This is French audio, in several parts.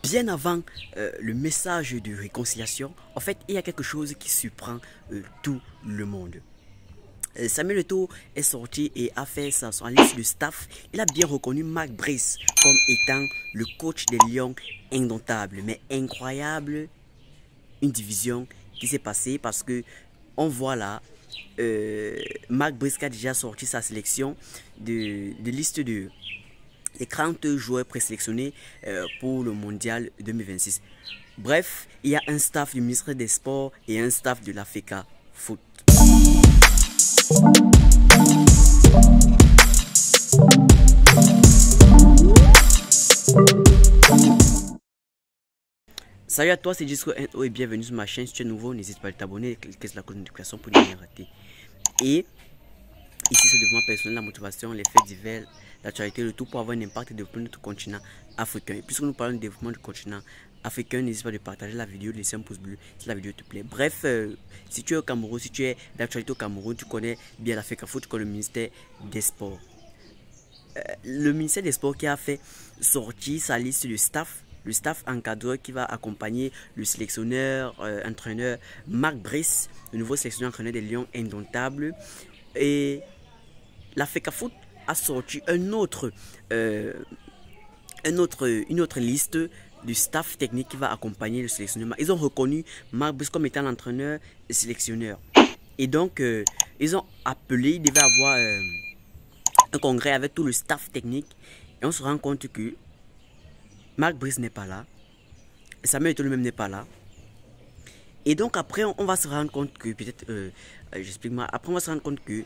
bien avant le message de réconciliation, en fait, il y a quelque chose qui surprend tout le monde. Samuel Eto'o est sorti et a fait son liste de staff. Il a bien reconnu Mark Brice comme étant le coach des Lions indomptables. Mais incroyable, une division qui s'est passée parce que on voit là Mark Brice qui a déjà sorti sa sélection de liste de les 40 joueurs présélectionnés pour le mondial 2026. Bref, il y a un staff du ministère des Sports et un staff de l'AFECA Foot. Salut à toi, c'est Disco NO et bienvenue sur ma chaîne. Si tu es nouveau, n'hésite pas à t'abonner et cliquer sur la cloche de notification pour ne rien rater. Et ici, c'est le développement personnel, la motivation, les faits divers, l'actualité, le tout pour avoir un impact et développer notre continent africain. Et puisque nous parlons du développement du continent africain, n'hésite pas à partager la vidéo, de laisser un pouce bleu si la vidéo te plaît. Bref, si tu es au Cameroun, si tu es d'actualité au Cameroun, tu connais bien l'AFECA Foot, tu connais le ministère des Sports. Le ministère des Sports qui a fait sortir sa liste de staff, le staff encadreur qui va accompagner le sélectionneur, entraîneur Mark Brice, le nouveau sélectionneur entraîneur des Lions indomptables. Et l'AFECA Foot a sorti une autre liste du staff technique qui va accompagner le sélectionneur. Ils ont reconnu Mark Brice comme étant l'entraîneur et sélectionneur. Et donc, ils ont appelé, il devait avoir un congrès avec tout le staff technique. Et on se rend compte que Mark Brice n'est pas là. Samuel Eto'o lui-même n'est pas là. Et donc après, on va se rendre compte que, peut-être, j'explique moi, après on va se rendre compte que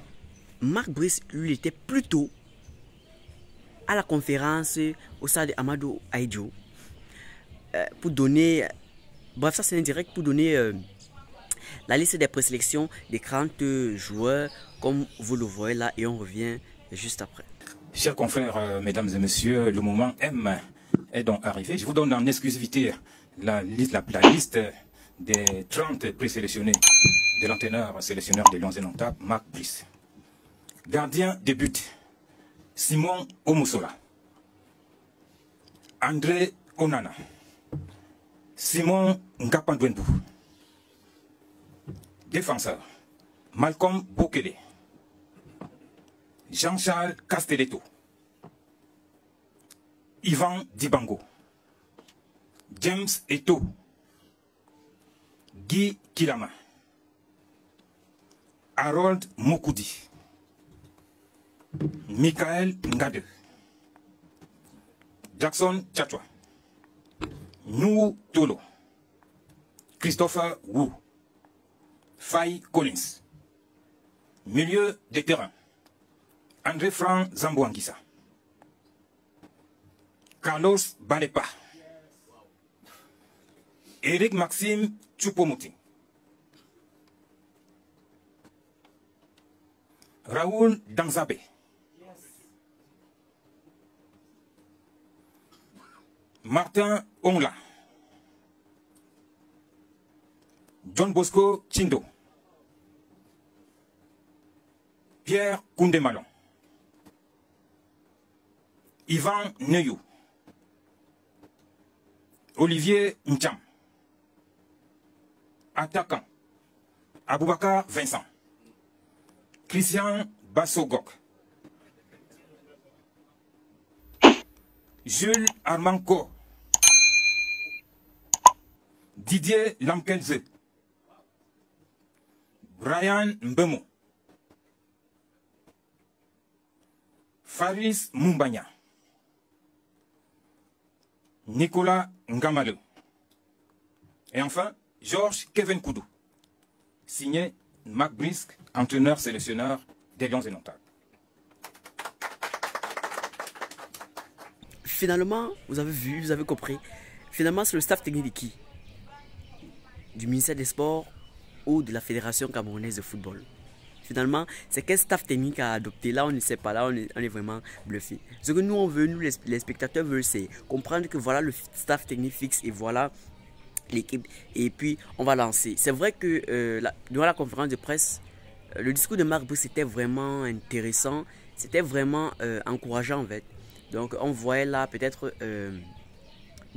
Mark Brice, lui, était plutôt à la conférence au stade Amadou Ahidjo pour donner, bref, ça c'est indirect, pour donner la liste des présélections des 40 joueurs, comme vous le voyez là, et on revient juste après. Chers confrères, mesdames et messieurs, le moment M est donc arrivé. Je vous donne en exclusivité la liste des 30 présélectionnés de l'entraîneur sélectionneur des Lions indomptables, Mark Brice. Gardien de but, Simon Omusola. André Onana. Simon Ngapandwenbu. Défenseur, Malcolm Bokele. Jean-Charles Castelletto. Ivan Dibango. James Eto'o. Guy Kilama. Harold Mokoudi. Michael Ngade. Jackson Tchatchoua. Nou Tolo. Christopher Wu. Faye Collins. Milieu de terrain. André Frank Zamboanguissa. Carlos Balepa. Eric Maxime Choupo-Moting. Raoul Danzabe. Martin Ongla. John Bosco Chindo. Pierre Koundemalon. Ivan Neyou. Olivier Ncham. Attaquant. Aboubakar Vincent. Christian Bassogok. Jules Armanco. Didier Lamkelze. Brian Mbemo. Faris Mumbanya. Nicolas Ngamale. Et enfin, Georges Kevin Koudou. Signé Mark Brice, entraîneur sélectionneur des Lions indomptables. Finalement, vous avez vu, vous avez compris. Finalement, c'est le staff technique de qui? Du ministère des Sports ou de la Fédération camerounaise de football. Finalement, c'est quel staff technique à adopter? Là, on ne sait pas. Là, on est vraiment bluffé. Ce que nous, on veut, nous, les spectateurs veulent, c'est comprendre que voilà le staff technique fixe et voilà l'équipe. Et puis, on va lancer. C'est vrai que durant la conférence de presse, le discours de Mark Brice était vraiment intéressant. C'était vraiment encourageant, en fait. Donc, on voyait là peut-être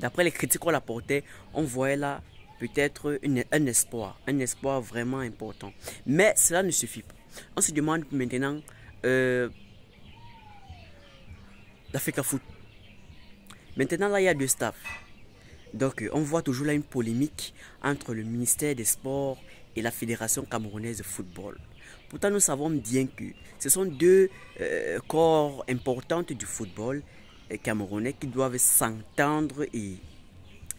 d'après les critiques qu'on apportait, on voyait là peut-être un espoir vraiment important. Mais cela ne suffit pas. On se demande maintenant, l'Africa Foot. Maintenant là, il y a deux staffs. Donc on voit toujours là une polémique entre le ministère des Sports et la Fédération camerounaise de football. Pourtant, nous savons bien que ce sont deux corps importants du football camerounais qui doivent s'entendre. Et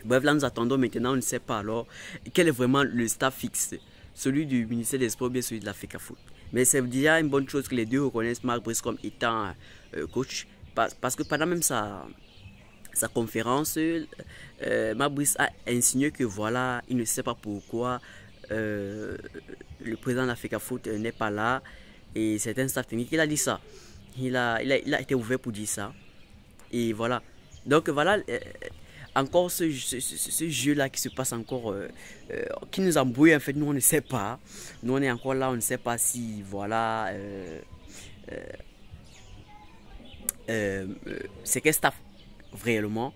bref, là nous attendons maintenant, on ne sait pas alors quel est vraiment le staff fixe, celui du ministère des Sports ou bien celui de l'Africa Foot. Mais c'est déjà une bonne chose que les deux reconnaissent Marc Brice comme étant coach, parce que pendant même sa conférence, Marc Brice a insinué que voilà, il ne sait pas pourquoi le président de l'Africa Foot n'est pas là, et c'est un staff technique. Il a dit ça. Il a été ouvert pour dire ça. Et voilà. Donc voilà, encore ce jeu-là qui se passe encore, qui nous embrouille en fait. Nous on ne sait pas. Nous on est encore là, on ne sait pas si voilà. C'est quel staff réellement.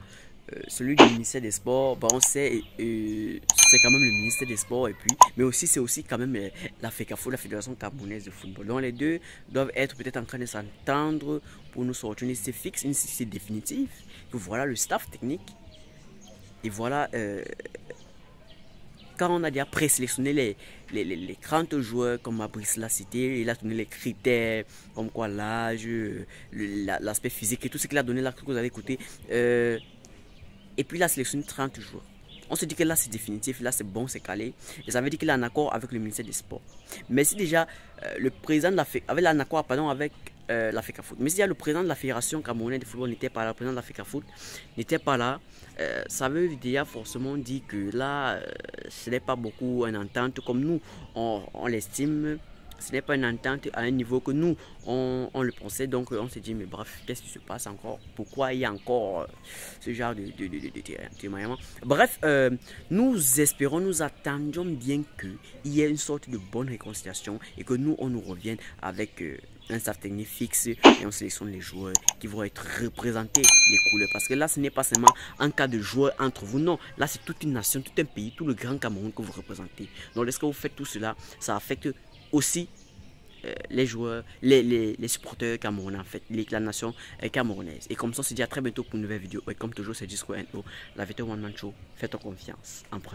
Celui du ministère des Sports, bon, c'est quand même le ministère des Sports, et puis, mais aussi c'est aussi quand même la FECAFO, la Fédération camerounaise de football. Donc les deux doivent être peut-être en train de s'entendre pour nous sortir une liste fixe, une liste définitive. Donc, voilà le staff technique. Et voilà, quand on a déjà présélectionné les 30 joueurs, comme Fabrice l'a cité, il a donné les critères, comme quoi l'âge, l'aspect physique et tout ce qu'il a donné là, que vous avez écouté. Et puis il a sélectionné 30 joueurs. On se dit que là c'est définitif, là c'est bon, c'est calé. Et ça veut dire qu'il est en accord avec le ministère des Sports. Mais si déjà le président de avait un accord avec l'Africa Foot. Mais si déjà le président de la Fédération camerounaise de football n'était pas là, le président de l'Africa Foot n'était pas là, ça veut déjà forcément dire que là, ce n'est pas beaucoup une entente comme nous, on l'estime. Ce n'est pas une entente à un niveau que nous, on le pensait. Donc on s'est dit, mais bref, qu'est-ce qui se passe encore? Pourquoi il y a encore ce genre de témoignage? Bref, nous espérons, nous attendions bien qu'il y ait une sorte de bonne réconciliation et que nous, on nous revienne avec un staff technique fixe et on sélectionne les joueurs qui vont être représentés les couleurs. Parce que là, ce n'est pas seulement un cas de joueurs entre vous, non. Là, c'est toute une nation, tout un pays, tout le grand Cameroun que vous représentez. Donc, lorsque vous faites tout cela, ça affecte aussi les joueurs, les supporters camerounais en fait, la nation camerounaise. Et comme ça, on se dit à très bientôt pour une nouvelle vidéo. Et comme toujours, c'est Disco NO, la vidéo One Man Show. Faites confiance en premier.